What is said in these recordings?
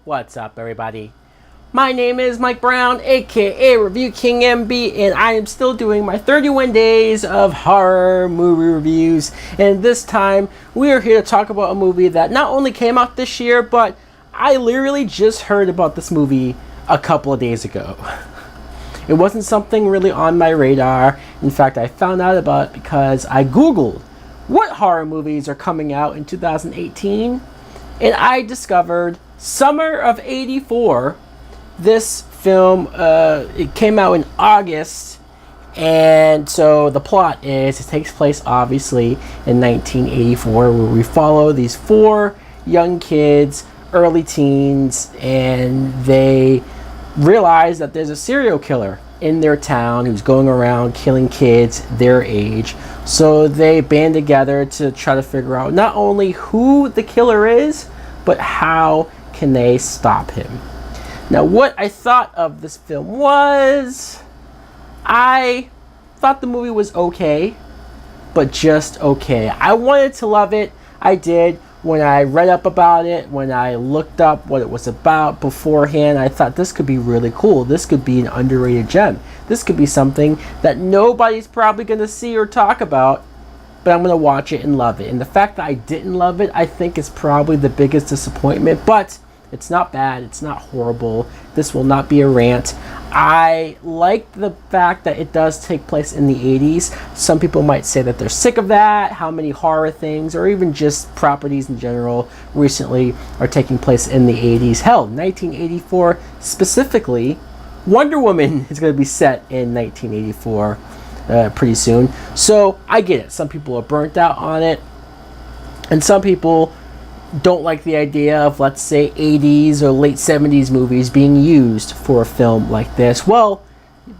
What's up, everybody? My name is Mike Brown, aka ReviewKingMB, and I am still doing my 31 days of horror movie reviews. And this time, we are here to talk about a movie that not only came out this year, but I literally just heard about this movie a couple of days ago. It wasn't something really on my radar. In fact, I found out about it because I Googled what horror movies are coming out in 2018, and I discovered Summer of '84. This film, it came out in August, and so the plot is it takes place obviously in 1984, where we follow these four young kids, early teens, and they realize that there's a serial killer in their town who's going around killing kids their age. So they band together to try to figure out not only who the killer is, but how can they stop him. Now, what I thought of this film was, I thought the movie was okay, but just okay. I wanted to love it. I did. When I read up about it, when I looked up what it was about beforehand, I thought this could be really cool. This could be an underrated gem. This could be something that nobody's probably going to see or talk about, but I'm going to watch it and love it. And the fact that I didn't love it, I think is probably the biggest disappointment, but it's not bad. It's not horrible. This will not be a rant. I like the fact that it does take place in the 80s. Some people might say that they're sick of that, how many horror things, or even just properties in general recently are taking place in the 80s. Hell, 1984 specifically, Wonder Woman is going to be set in 1984 pretty soon. So I get it. Some people are burnt out on it, and some people don't like the idea of, let's say, 80s or late 70s movies being used for a film like this. Well,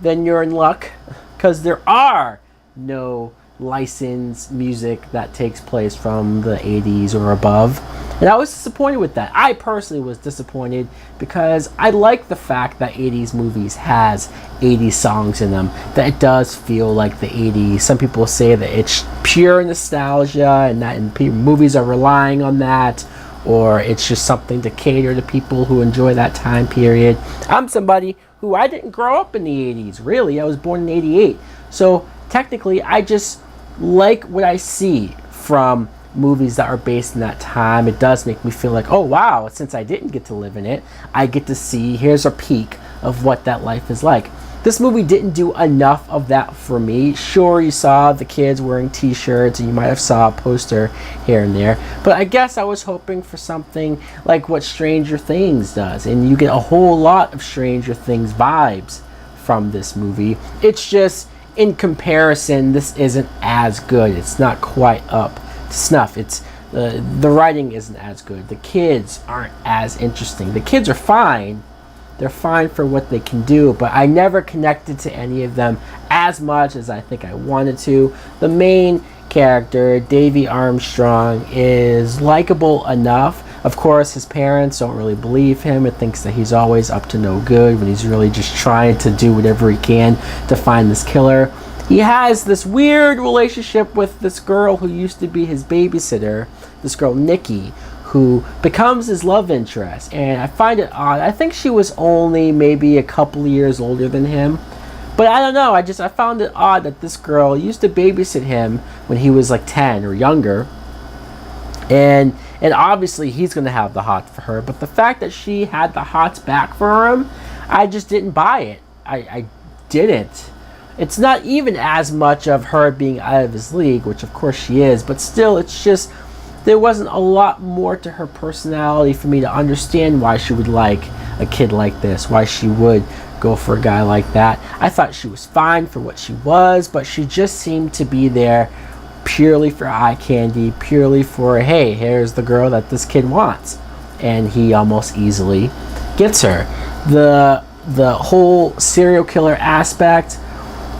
then you're in luck, because there are no licensed music that takes place from the 80s or above. And I was disappointed with that. I personally was disappointed because I like the fact that 80s movies has 80s songs in them, that it does feel like the 80s. Some people say that it's pure nostalgia and that movies are relying on that, or it's just something to cater to people who enjoy that time period. I'm somebody who, I didn't grow up in the 80s, really. I was born in 88. So technically, I just like what I see from movies that are based in that time. It does make me feel like, oh wow, since I didn't get to live in it, I get to see, here's a peek of what that life is like. This movie didn't do enough of that for me. Sure, you saw the kids wearing t-shirts, and you might have saw a poster here and there, but I guess I was hoping for something like what Stranger Things does, and you get a whole lot of Stranger Things vibes from this movie. It's just, in comparison, this isn't as good. It's not quite up to snuff. It's the writing isn't as good. The kids aren't as interesting. The kids are fine. They're fine for what they can do, but I never connected to any of them as much as I think I wanted to. The main character, Davy Armstrong, is likable enough. Of course, his parents don't really believe him and thinks that he's always up to no good when he's really just trying to do whatever he can to find this killer. He has this weird relationship with this girl who used to be his babysitter, this girl Nikki, who becomes his love interest. And I find it odd. I think she was only maybe a couple years older than him. But I don't know, I found it odd that this girl used to babysit him when he was like 10 or younger. And obviously he's going to have the hots for her. But the fact that she had the hots back for him, I just didn't buy it. I didn't. It's not even as much of her being out of his league, which of course she is, but still, it's just, there wasn't a lot more to her personality for me to understand why she would like a kid like this, why she would go for a guy like that. I thought she was fine for what she was, but she just seemed to be there purely for eye candy, purely for, hey, here's the girl that this kid wants. And he almost easily gets her. The whole serial killer aspect,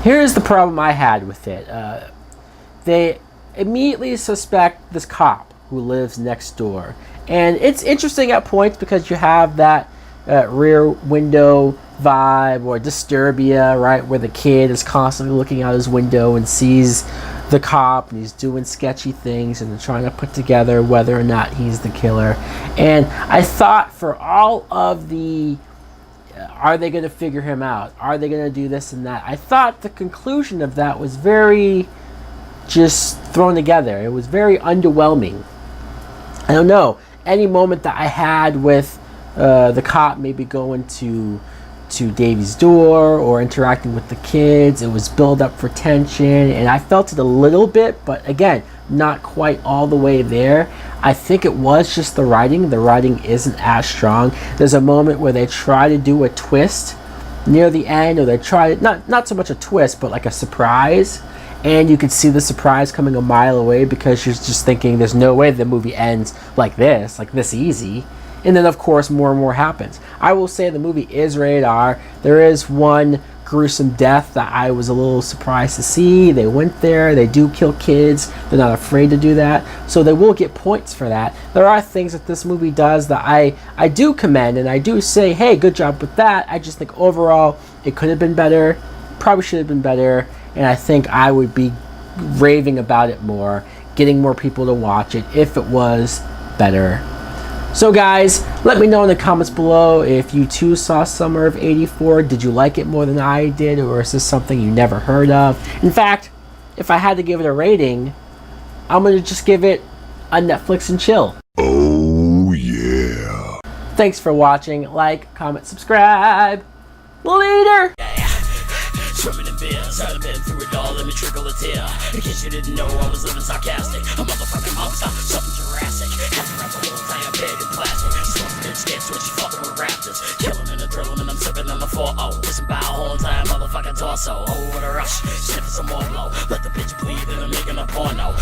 here's the problem I had with it. They immediately suspect this cop who lives next door. And it's interesting at points because you have that rear window vibe or Disturbia, right, where the kid is constantly looking out his window and sees the cop, and he's doing sketchy things and trying to put together whether or not he's the killer. And I thought for all of the are they going to figure him out? Are they going to do this and that? I thought the conclusion of that was very just thrown together. It was very underwhelming. I don't know. Any moment that I had with the cop maybe going to Davy's door or interacting with the kids, it was build up for tension, and I felt it a little bit, but again, not quite all the way there. I think it was just the writing. The writing isn't as strong. There's a moment where they try to do a twist near the end, or they try not so much a twist, but like a surprise, and you could see the surprise coming a mile away because you're just thinking there's no way the movie ends like this easy. And then, of course, more and more happens. I will say the movie is rated R. There is one gruesome death that I was a little surprised to see. They went there. They do kill kids. They're not afraid to do that. So they will get points for that. There are things that this movie does that I do commend, and I do say, hey, good job with that. I just think overall it could have been better. Probably should have been better. And I think I would be raving about it more, getting more people to watch it if it was better. So guys, let me know in the comments below if you too saw Summer of '84. Did you like it more than I did, or is this something you never heard of? In fact, if I had to give it a rating, I'm going to just give it a Netflix and chill. Oh yeah. Thanks for watching. Like, comment, subscribe. Later! Swimming in beers, I've been through it all, let me trickle a tear. In case you didn't know, I was living sarcastic. A motherfucking monster, something Jurassic. Had to wrap the whole entire bed in plastic. She's fucking bitch scared, so she's fucking with raptors. Killing and a drilling, and I'm sipping on the 4-0. Missing by a whole entire motherfucking torso. Oh, what a rush, sniffing some more blow. Let the bitch bleed, and I'm making a porno.